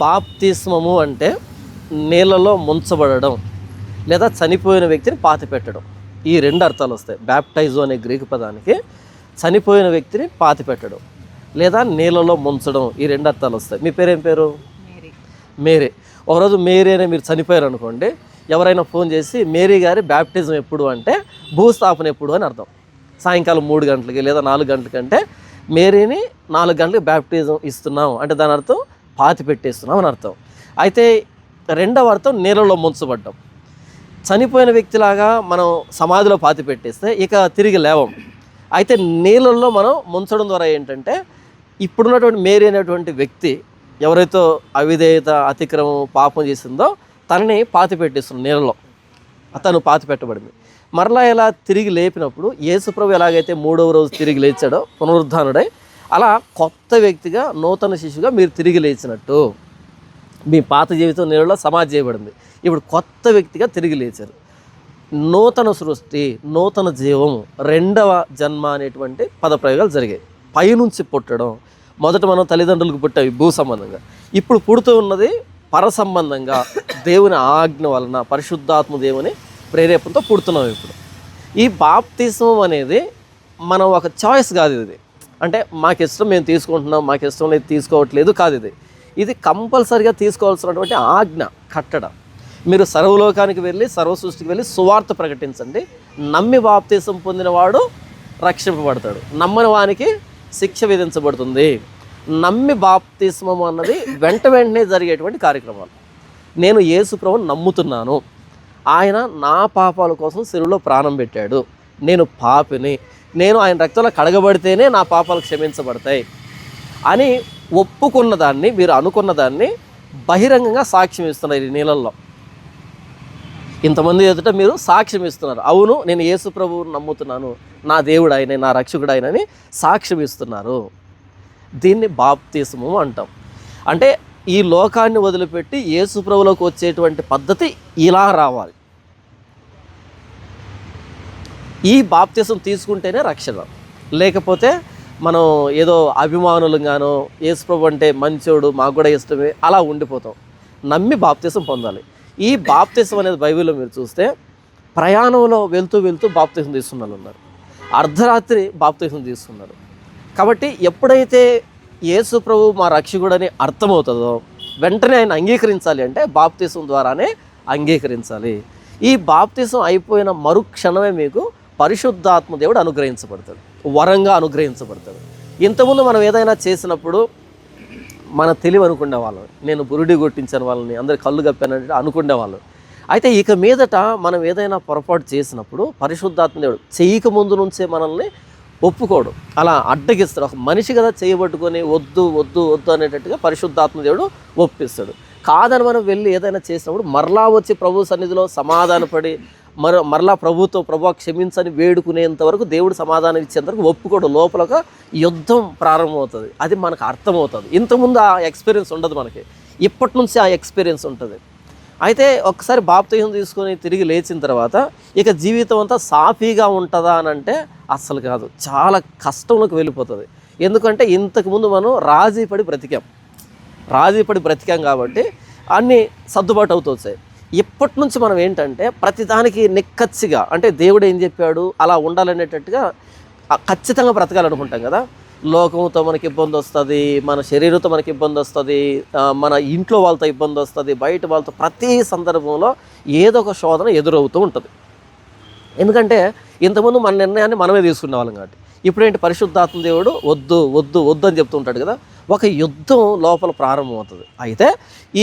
బాప్తిస్మము అంటే నీళ్ళలో ముంచబడడం లేదా చనిపోయిన వ్యక్తిని పాతిపెట్టడం. ఈ రెండు అర్థాలు వస్తాయి. బ్యాప్టైజో అనే గ్రీకు పదానికి చనిపోయిన వ్యక్తిని పాతిపెట్టడం లేదా నీళ్ళలో ముంచడం, ఈ రెండు అర్థాలు వస్తాయి. మీ పేరేం పేరు? మేరీ. ఒకరోజు మేరీ అనే మీరు చనిపోయారు అనుకోండి, ఎవరైనా ఫోన్ చేసి మేరీ గారి బ్యాప్టిజం ఎప్పుడు అంటే భూస్థాపన ఎప్పుడు అని అర్థం. సాయంకాలం 3 గంటలకి లేదా 4 గంటలకంటే మేరీని 4 గంటలకు బ్యాప్టిజం ఇస్తున్నాం అంటే దాని అర్థం పాతి పెట్టేస్తున్నాం అని అర్థం. అయితే రెండవ అర్థం నీళ్ళలో ముంచబడ్డం. చనిపోయిన వ్యక్తిలాగా మనం సమాధిలో పాతి పెట్టేస్తే ఇక తిరిగి లేవం. అయితే నీళ్ళల్లో మనం ముంచడం ద్వారా ఏంటంటే ఇప్పుడున్నటువంటి మేరీ అనేటువంటి వ్యక్తి ఎవరైతే అవిధేయత, అతిక్రమం, పాపం చేసిందో తనని పాతి పెట్టేస్తున్నాం నీళ్ళలో. అతను పాతి పెట్టబడింది. మరలా ఇలా తిరిగి లేపినప్పుడు యేసుప్రభు ఎలాగైతే 3వ రోజు తిరిగి లేచాడో పునరుద్ధానుడై, అలా కొత్త వ్యక్తిగా నూతన శిశువుగా మీరు తిరిగి లేచినట్టు మీ పాత జీవితం నీళ్ళలో సమాధి చేయబడింది. ఇప్పుడు కొత్త వ్యక్తిగా తిరిగి లేచారు. నూతన సృష్టి, నూతన జీవము, రెండవ జన్మ అనేటువంటి పదప్రయోగాలు జరిగాయి. పైనుంచి పుట్టడం, మొదట మనం తల్లిదండ్రులకు పుట్టాయి భూ సంబంధంగా, ఇప్పుడు పుడుతూ ఉన్నది పర సంబంధంగా దేవుని ఆజ్ఞ వలన పరిశుద్ధాత్మ దేవుని ప్రేరేపణతో పుడుతున్నాం. ఇప్పుడు ఈ బాప్తిస్మం అనేది మనం ఒక చాయిస్ కాదు. ఇది అంటే మాకు ఇష్టం మేము తీసుకుంటున్నాం, మాకు ఇష్టం లేదు తీసుకోవట్లేదు కాదు. ఇది కంపల్సరిగా తీసుకోవాల్సినటువంటి ఆజ్ఞ, కట్టడ. మీరు సర్వలోకానికి వెళ్ళి సర్వసృష్టికి వెళ్ళి సువార్త ప్రకటించండి. నమ్మి బాప్తిసం పొందినవాడు రక్షింపబడతాడు, నమ్మని వానికి శిక్ష విధించబడుతుంది. నమ్మి బాప్తిస్మం అన్నది వెంటనే జరిగేటువంటి కార్యక్రమాలు. నేను యేసు ప్రభువుని నమ్ముతున్నాను, ఆయన నా పాపాల కోసం సిలువలో ప్రాణం పెట్టాడు, నేను పాపిని, నేను ఆయన రక్తంలో కడగబడితేనే నా పాపాలు క్షమించబడతాయి అని ఒప్పుకున్న దాన్ని, మీరు అనుకున్న దాన్ని బహిరంగంగా సాక్ష్యం ఇస్తున్నారు. ఈ నీళ్ళల్లో ఇంతమంది ఎదుట మీరు సాక్ష్యం ఇస్తున్నారు. అవును, నేను యేసు ప్రభువుని నమ్ముతున్నాను, నా దేవుడు ఆయనే, నా రక్షకుడు ఆయనని సాక్ష్యం ఇస్తున్నారు. దీన్ని బాప్తిస్మం అంటాం. అంటే ఈ లోకాన్ని వదిలిపెట్టి యేసు ప్రభువులోకి వచ్చేటువంటి పద్ధతి ఇలా రావాలి. ఈ బాప్తిసం తీసుకుంటేనే రక్షణ. లేకపోతే మనం ఏదో అభిమానులుగానో యేసు ప్రభు అంటే మంచోడు, మాకు కూడా ఇష్టమే, అలా ఉండిపోతాం. నమ్మి బాప్తిసం పొందాలి. ఈ బాప్తిసం అనేది బైబిల్లో మీరు చూస్తే ప్రయాణంలో వెళ్తూ వెళ్తూ బాప్తిసం తీసుకున్న వాళ్ళు ఉన్నారు, అర్ధరాత్రి బాప్తిసం తీసుకున్నారు. కాబట్టి ఎప్పుడైతే యేసు ప్రభు మా రక్షకుడని అర్థమవుతుందో వెంటనే ఆయన అంగీకరించాలి. అంటే బాప్తిసం ద్వారానే అంగీకరించాలి. ఈ బాప్తిసం అయిపోయిన మరుక్షణమే మీకు పరిశుద్ధాత్మ దేవుడు అనుగ్రహించబడతాడు, వరంగా అనుగ్రహించబడతాడు. ఇంతకుముందు మనం ఏదైనా చేసినప్పుడు మన తెలివి అనుకునే వాళ్ళం, నేను బురుడి కొట్టించిన వాళ్ళని, అందరి కళ్ళు కప్పానంటే అనుకునే వాళ్ళం. అయితే ఇక మీదట మనం ఏదైనా పొరపాటు చేసినప్పుడు పరిశుద్ధాత్మ దేవుడు చేయక ముందు నుంచే మనల్ని ఒప్పుకోడు, అలా అడ్డగిస్తాడు. ఒక మనిషి కదా చేయబట్టుకొని వద్దు వద్దు వద్దు అనేటట్టుగా పరిశుద్ధాత్మ దేవుడు ఒప్పిస్తాడు. కాదని మనం వెళ్ళి ఏదైనా చేసినప్పుడు మరలా వచ్చి ప్రభు సన్నిధిలో సమాధానపడి మరలా ప్రభుతో ప్రభు క్షమించని వేడుకునేంత వరకు దేవుడు సమాధానం ఇచ్చేంత వరకు ఒప్పుకోడు. లోపల ఒక యుద్ధం ప్రారంభమవుతుంది. అది మనకు అర్థమవుతుంది. ఇంతకుముందు ఆ ఎక్స్పీరియన్స్ ఉండదు మనకి, ఇప్పటి నుంచి ఆ ఎక్స్పీరియన్స్ ఉంటుంది. అయితే ఒక్కసారి బాప్తిసం తీసుకొని తిరిగి లేచిన తర్వాత ఇక జీవితం అంతా సాఫీగా ఉంటుందా అని అంటే అస్సలు కాదు, చాలా కష్టంలోకి వెళ్ళిపోతుంది. ఎందుకంటే ఇంతకుముందు మనం రాజీ పడి బ్రతికాం కాబట్టి అన్నీ సర్దుబాటు అవుతూ వచ్చాయి. ఇప్పటి నుంచి మనం ఏంటంటే ప్రతిదానికి నిక్కచ్చిగా, అంటే దేవుడు ఏం చెప్పాడు అలా ఉండాలనేటట్టుగా ఖచ్చితంగా బ్రతకాలనుకుంటాం కదా. లోకంతో మనకి ఇబ్బంది వస్తుంది, మన శరీరంతో మనకి ఇబ్బంది వస్తుంది, మన ఇంట్లో వాళ్ళతో ఇబ్బంది వస్తుంది, బయట వాళ్ళతో, ప్రతి సందర్భంలో ఏదో ఒక శోధన ఎదురవుతూ ఉంటుంది. ఎందుకంటే ఇంతకుముందు మన నిర్ణయాన్ని మనమే తీసుకునే వాళ్ళం కాబట్టి. ఇప్పుడేంటి పరిశుద్ధాత్మ దేవుడు వద్దు వద్దు వద్దు అని చెప్తూ ఉంటాడు కదా. ఒక యుద్ధం లోపల ప్రారంభమవుతుంది. అయితే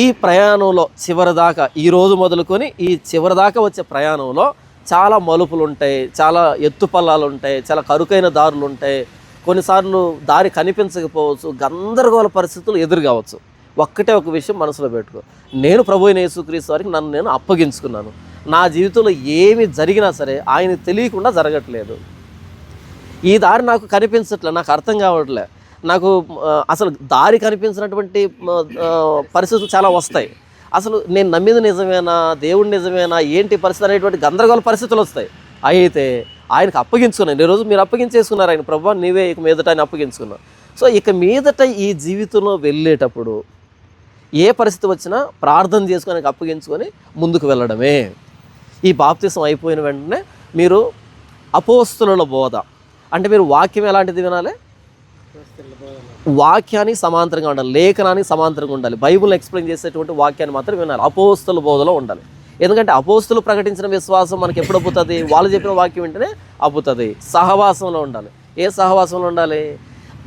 ఈ ప్రయాణంలో చివరిదాకా, ఈరోజు మొదలుకొని ఈ చివరిదాకా వచ్చే ప్రయాణంలో చాలా మలుపులు ఉంటాయి, చాలా ఎత్తుపల్లాలు ఉంటాయి, చాలా కరుకైన దారులు ఉంటాయి. కొన్నిసార్లు దారి కనిపించకపోవచ్చు, గందరగోళ పరిస్థితులు ఎదురు కావచ్చు. ఒక్కటే ఒక విషయం మనసులో పెట్టుకో, నేను ప్రభువైన యేసుక్రీస్తు వారికి నన్ను నేను అప్పగించుకున్నాను. నా జీవితంలో ఏమి జరిగినా సరే ఆయన తెలియకుండా జరగట్లేదు. ఈ దారి నాకు కనిపించట్లే, నాకు అర్థం కావట్లే, నాకు అసలు దారి కనిపించినటువంటి పరిస్థితులు చాలా వస్తాయి. అసలు నేను నమ్మింది నిజమేనా, దేవుడు నిజమేనా, ఏంటి పరిస్థితి అనేటువంటి గందరగోళ పరిస్థితులు వస్తాయి. అయితే ఆయనకు అప్పగించుకున్నాను. ఈరోజు మీరు అప్పగించేసుకున్నారు ఆయన, ప్రభువా నీవే ఇక మీదట ఆయన అప్పగించుకున్నాను. సో ఇక మీదట ఈ జీవితంలో వెళ్ళేటప్పుడు ఏ పరిస్థితి వచ్చినా ప్రార్థన చేసుకొని అప్పగించుకొని ముందుకు వెళ్ళడమే. ఈ బాప్తిసం అయిపోయిన వెంటనే మీరు అపోస్తుల బోధ అంటే మీరు వాక్యం ఎలాంటిది వినాలి? వాక్యానికి సమాంతరంగా ఉండాలి, లేఖనానికి సమాంతరంగా ఉండాలి. బైబుల్ ఎక్స్ప్లెయిన్ చేసేటువంటి వాక్యాన్ని మాత్రం వినాలి. అపోస్తుల బోధలో ఉండాలి. ఎందుకంటే అపోస్తులు ప్రకటించిన విశ్వాసం మనకి ఎప్పుడు అబ్బుతుంది? వాళ్ళు చెప్పిన వాక్యం వింటేనే అబ్బుతుంది. సహవాసంలో ఉండాలి. ఏ సహవాసంలో ఉండాలి?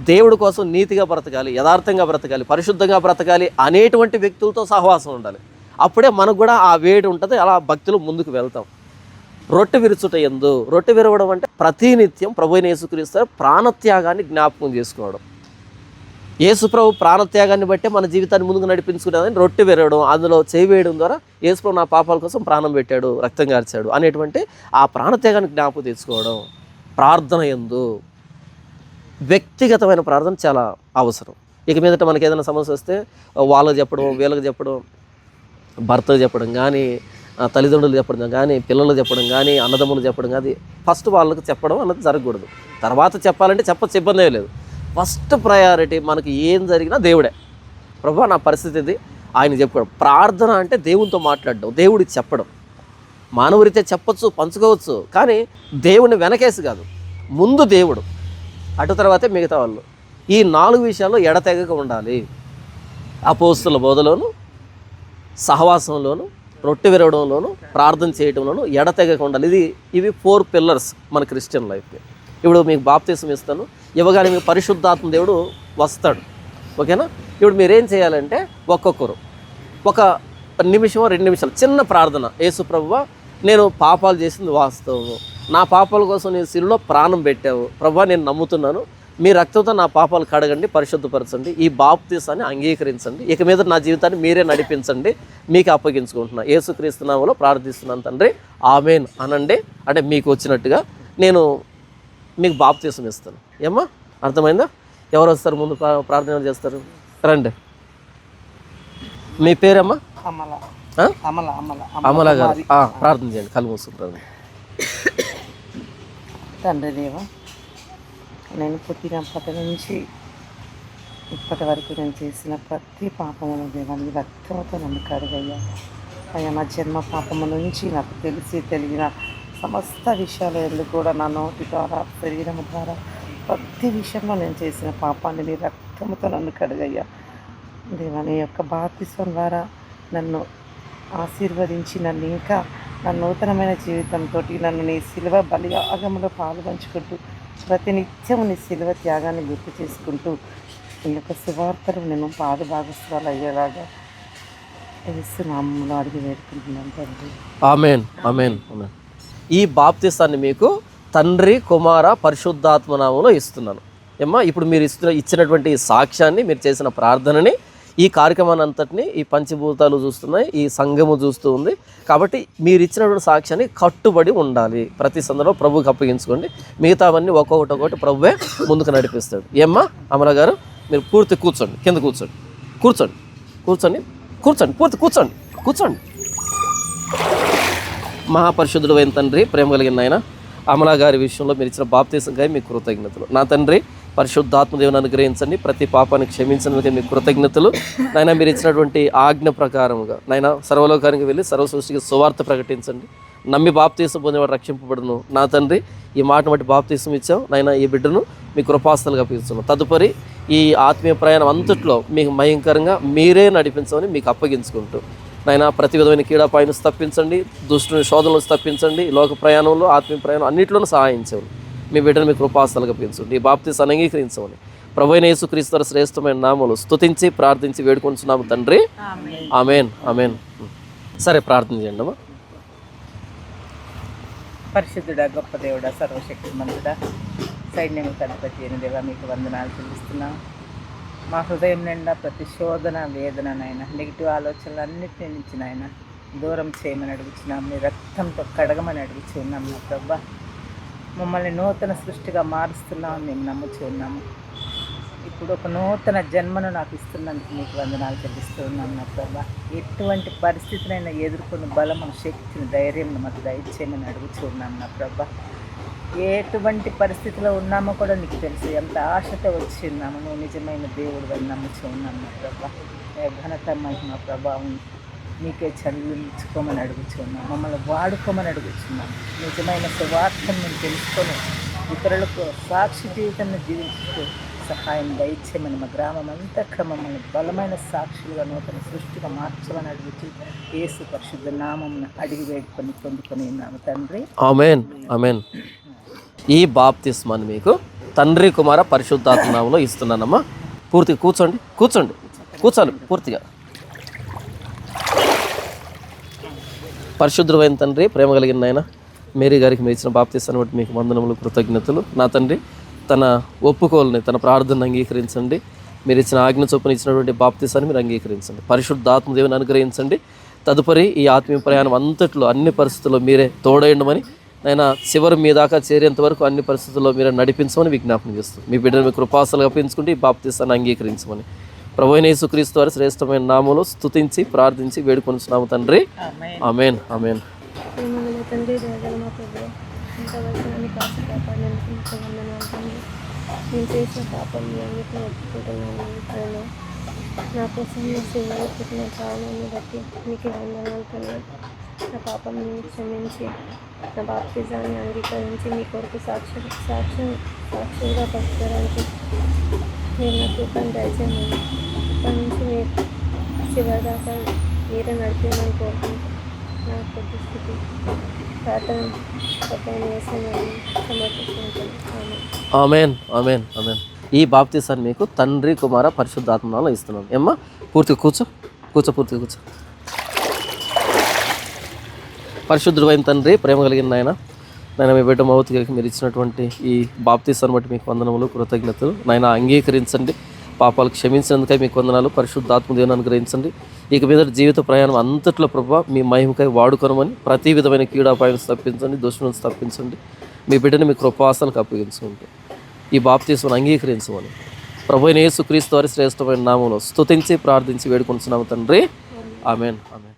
దేవుడి కోసం నీతిగా బ్రతకాలి, యథార్థంగా బ్రతకాలి, పరిశుద్ధంగా బ్రతకాలి అనేటువంటి వ్యక్తులతో సహవాసం ఉండాలి. అప్పుడే మనకు కూడా ఆ వేడి ఉంటుంది. అలా భక్తులు ముందుకు వెళ్తాం. రొట్టె విరుచుట యందు, రొట్టె విరవడం అంటే ప్రతినిత్యం ప్రభువైన యేసుక్రీస్తు ప్రాణత్యాగాన్ని జ్ఞాపకం చేసుకోవడం. యేసుప్రభు ప్రాణత్యాగాన్ని బట్టే మన జీవితాన్ని ముందుకు నడిపించుకునేదని రొట్టె విరవడం, అందులో చేయి వేయడం ద్వారా యేసుప్రభు నా పాపాల కోసం ప్రాణం పెట్టాడు, రక్తం కార్చాడు అనేటువంటి ఆ ప్రాణత్యాగాన్ని జ్ఞాపకం తెచ్చుకోవడం. ప్రార్థన యందు వ్యక్తిగతమైన ప్రార్థన చాలా అవసరం. ఇక మీదట మనకి ఏదైనా సమస్య వస్తే వాళ్ళకి చెప్పడం, వీళ్ళకి చెప్పడం, భర్తకు చెప్పడం కానీ, తల్లిదండ్రులు చెప్పడం కానీ, పిల్లలు చెప్పడం కానీ, అన్నదమ్ములు చెప్పడం కానీ, ఫస్ట్ వాళ్ళకి చెప్పడం అన్నది జరగకూడదు. తర్వాత చెప్పాలంటే చెప్పచ్చు, ఇబ్బంది లేదు. ఫస్ట్ ప్రయారిటీ మనకి ఏం జరిగినా దేవుడే. ప్రభువా నా పరిస్థితి ఇది, ఆయన చెప్పుకోవడం. ప్రార్థన అంటే దేవునితో మాట్లాడడం, దేవుడికి చెప్పడం. మానవుడితే చెప్పచ్చు, పంచుకోవచ్చు, కానీ దేవుని వెనకేసి కాదు, ముందు దేవుడు, అటు తర్వాతే మిగతా వాళ్ళు. ఈ 4 విషయాల్లో ఎడతెగక ఉండాలి. అపోస్తుల బోధలోను, సహవాసంలోను, రొట్టె విరవడంలోను, ప్రార్థన చేయడంలోను ఎడతెగక ఉండాలి. ఇవి 4 పిల్లర్స్ మన క్రిస్టియన్ లైఫ్కి. ఇప్పుడు మీకు బాప్తిసం ఇస్తాను, ఇవ్వగానే మీకు పరిశుద్ధాత్మ దేవుడు వస్తాడు. ఓకేనా? ఇప్పుడు మీరేం చేయాలంటే ఒక్కొక్కరు ఒక నిమిషమో 2 నిమిషాలు చిన్న ప్రార్థన. యేసు ప్రభువా నేను పాపాలు చేసింది వాస్తవము, నా పాపాల కోసం నేను శిలువలో ప్రాణం పెట్టావు ప్రభువా, నేను నమ్ముతున్నాను, మీ రక్తంతో నా పాపాలు కడగండి, పరిశుద్ధపరచండి, ఈ బాప్తిసాన్ని అంగీకరించండి, ఇక మీద నా జీవితాన్ని మీరే నడిపించండి, మీకు అప్పగించుకుంటున్నా, యేసుక్రీస్తు నామములో ప్రార్థిస్తున్నాను తండ్రి, ఆమేన్ అనండి. అంటే మీకు వచ్చినట్టుగా నేను మీకు బాప్తిసం ఇస్తాను. ఏమ్మా అర్థమైందా? ఎవరు వస్తారు ముందు ప్రార్థన చేస్తారు? రండి. మీ పేరమ్మా? అమల గారు. ప్రార్థన చేయండి, కళ్ళు మూసుకుంటారు. తండ్రి దేవ, నేను పుట్టినప్పటి నుంచి ఇప్పటి వరకు నేను చేసిన ప్రతి పాపమును దేవానికి రక్తంతో నన్ను కడుగయ్యా. అయ్యా నా జన్మ పాపము నుంచి నాకు తెలిసి తెలియని సమస్త విషయాలు ఎందుకు కూడా నా నోటి ద్వారా, శరీరం ద్వారా, ప్రతి విషయంలో నేను చేసిన పాపాన్ని నీ రక్తంతో నన్ను కడుగయ్యా. దేవా నీ యొక్క బాప్తిసం ద్వారా నన్ను ఆశీర్వదించి నన్ను ఇంకా నా నూతనమైన జీవితంతో నన్ను నీ శిలువ బలియాగంలో పాల్పంచుకుంటూ ప్రతినిత్యం నీ శిలువ త్యాగాన్ని గుర్తు చేసుకుంటూ ఈ యొక్క సువార్తలు నేను భాగస్వాలు అయ్యేలాగా యేసునామములో అడిగి వేడుకుంటున్నాను తండ్రి. ఆమేన్, ఆమేన్, ఆమేన్. ఈ బాప్తిసాన్ని మీకు తండ్రి, కుమార, పరిశుద్ధాత్మ నామములో ఇస్తున్నాను. ఏమ్మా ఇప్పుడు మీరు ఇచ్చినటువంటి సాక్ష్యాన్ని, మీరు చేసిన ప్రార్థనని, ఈ కార్యక్రమాన్ని అంతటిని ఈ పంచభూతాలు చూస్తున్నాయి, ఈ సంఘము చూస్తూ ఉంది. కాబట్టి మీరు ఇచ్చినటువంటి సాక్ష్యాన్ని కట్టుబడి ఉండాలి. ప్రతి సందర్భంలో ప్రభువుకి అప్పగించుకోండి. మిగతావన్నీ ఒక్కొక్కటి ప్రభువే ముందుకు నడిపిస్తాడు. ఏమ్మా అమల గారు మీరు పూర్తి కూర్చోండి, కింద కూర్చోండి, కూర్చోండి, కూర్చోండి, కూర్చోండి, పూర్తి కూర్చోండి, కూర్చోండి. మహాపరిశుద్ధుడు అయిన తండ్రి, ప్రేమ కలిగిన ఆయన, అమలా గారి విషయంలో మీరు ఇచ్చిన బాప్తిసంగా మీకు కృతజ్ఞతలు. నా తండ్రి పరిశుద్ధాత్మ దేవుని అనుగ్రహించండి, ప్రతి పాపాన్ని క్షమించినందుకే మీకు కృతజ్ఞతలు. నాయన మీరు ఇచ్చినటువంటి ఆజ్ఞ ప్రకారముగా నాయన సర్వలోకానికి వెళ్ళి సర్వసృష్టికి సువార్త ప్రకటించండి. నమ్మి బాప్తీసం పొందేవాడు రక్షింపబడును. నా తండ్రి ఈ మాట బట్టి బాప్తీసం ఇచ్చాం నాయన, ఈ బిడ్డను మీ కృపాస్తులుగా అప్పగిస్తున్నాం. తదుపరి ఈ ఆత్మీయ ప్రయాణం అంతట్లో మీకు భయంకరంగా మీరే నడిపించమని మీకు అప్పగించుకుంటూ నాయన ప్రతి విధమైన కీడాపాయను తప్పించండి, దుష్టుని శోధనలు తప్పించండి, లోక ప్రయాణంలో ఆత్మీయ ప్రయాణం అన్నింటిలోనూ సహాయించండి. మీ బిడ్డను మీ కృపాస్తులుగా పెంచండి, ఈ బాప్తీసాన్ని అంగీకరించమని ప్రభువైన యేసుక్రీస్తు శ్రేష్టమైన నామములు స్తుతించి ప్రార్థించి వేడుకొంచున్నాము తండ్రి. ఆమేన్, ఆమేన్. సరే ప్రార్థన చేయండి అమ్మా. పరిశుద్ధుడా, గొప్ప దేవుడా, సర్వశక్తిమంతుడా, సైన్యములకు అధిపతి అయిన దేవా మీకు వందనాలు చెల్లిస్తున్నాం. మా హృదయం నిండా ప్రతి శోధన, వేదననైనా నెగిటివ్ ఆలోచనలన్నింటినీ నుంచి నాయన దూరం చేయమని అడుగుతున్నాం. మీ రక్తంతో కడగమని అడుగుచూ ఉన్నాం. నా ప్రభా మమ్మల్ని నూతన సృష్టిగా మారుస్తున్నామని మేము నమ్ముచూ ఉన్నాము. ఇప్పుడు ఒక నూతన జన్మను నాకు ఇస్తున్నందుకు మీకు వందనాలు చెల్లిస్తూ ఉన్నాం. నా ప్రభా ఎటువంటి పరిస్థితినైనా ఎదుర్కొన్న బలము, శక్తిని, ధైర్యం మాకు దయచేయమని అడుగుచూ ఉన్నాం. నా ప్రభా ఎటువంటి పరిస్థితిలో ఉన్నామో కూడా నీకు తెలుసు. ఎంత ఆశతో వచ్చి ఉన్నాము. నువ్వు నిజమైన దేవుడు అని నమ్ముచు ఉన్నాము ప్రభా. ఘనత మహిమ ప్రభావం నీకే చెల్లించుకోమని అడుగుచున్నాం. మమ్మల్ని వాడుకోమని అడుగుచున్నాం. నిజమైన సువార్తను మేము తెలుసుకొని ఇతరులకు సాక్షి జీవితాన్ని జీవించుతూ సహాయం దయచేయమని మా గ్రామం అంతా మమ్మల్ని బలమైన సాక్షులుగా నూతన సృష్టిగా మార్చమని అడుగుతూ యేసు పరిశుద్ధ నామం అడిగి వేడుకొని పొందుకొని ఉన్నాము తండ్రి. ఆమేన్ ఆమేన్. ఈ బాప్తిస్మాన్ని మీకు తండ్రి కుమార పరిశుద్ధాత్మ నామములో ఇస్తున్నానమ్మా. పూర్తిగా కూర్చోండి, కూర్చోాలి పూర్తిగా. పరిశుద్ధమైన తండ్రి, ప్రేమ కలిగిన నాయన, మేరీ గారికి మీరు ఇచ్చిన బాప్తిస్తాన్ని బట్టి మీకు వందనములు, కృతజ్ఞతలు. నా తండ్రి తన ఒప్పుకోలని, తన ప్రార్థనను అంగీకరించండి. మీరు ఇచ్చిన ఆజ్ఞ చొప్పున ఇచ్చినటువంటి బాప్తిస్తాన్ని మీరు అంగీకరించండి. పరిశుద్ధాత్మ దేవుని అనుగ్రహించండి. తదుపరి ఈ ఆత్మీయ ప్రయాణం అంతట్లో అన్ని పరిస్థితుల్లో మీరే తోడేయండమని, నైనా చివరి మీ దాకా చేరేంత వరకు అన్ని పరిస్థితుల్లో మీరు నడిపించమని విజ్ఞాపన చేస్తూ మీ బిడ్డను మీ కృపాసలుగా పెంచుకుంటే ఈ బాప్తిస్తాన్ని అంగీకరించమని ప్రభువైన యేసుక్రీస్తు వారి శ్రేష్టమైన నామములో స్తుతించి ప్రార్థించి వేడుకొనుచున్నాము తండ్రి. ఆమేన్ ఆమేన్. తండ్రి దయగల మా ప్రభువా, ఇంతవరకు నన్ను కాచి కాపాడినందుకు మీకు వందనాలు తండ్రి. నేను చేసిన పాపం అన్నిటిని ఒప్పుకుంటున్నాను. ఆయన నా కోసం మీ సేవలో పుట్టిన కారణాన్ని బట్టి మీకు వందనాలు తండ్రి. నా పాపం క్షమించి నా బాప్తిజాన్ని అంగీకరించి మీ కొరకు సాక్షులుగా పరచడానికి నేను నా కృపను దయచేయమని, ఇప్పటి నుంచి మీరు చివరి దాకా మీరే నడిపేయమని కోరుకుంటున్నాను. నా కొద్ది స్థితి ప్రార్థన సమర్పించుకుంటాను. ఆమేన్ ఆమేన్ ఆమేన్. ఈ బాప్తిసాన్ని మీకు తండ్రి కుమార పరిశుద్ధాత్మలో ఇస్తున్నాను. ఏమ్మా పూర్తిగా కూర్చో. పూర్తిగా కూర్చో. పరిశుద్ధుడైన తండ్రి, ప్రేమ కలిగిన నాయన, మీ బిడ్డ మౌతికి మీరు ఇచ్చినటువంటి ఈ బాప్తిసాన్ని బట్టి మీకు వందనములు, కృతజ్ఞతలు. నాయన అంగీకరించండి. పాపాలు క్షమించినందుకై మీకు వందనాలు. పరిశుద్ధాత్మ దేవుని అనుగ్రహించండి. ఇక మీద జీవిత ప్రయాణం అంతట్లో ప్రభావ మీ మహిమకై వాడుకొనమని, ప్రతి విధమైన కీడాపాయం తప్పించండి, దుష్టు నుంచి తప్పించండి. మీ బిడ్డని మీ కృపాసనకు అప్పగించుకుంటూ ఈ బాప్తిస్మను అంగీకరించమని ప్రభువైన యేసుక్రీస్తు వారి శ్రేష్టమైన నామములో స్తుతించి ప్రార్థించి వేడుకొనుచున్నాము తండ్రి. ఆమేన్ ఆమేన్.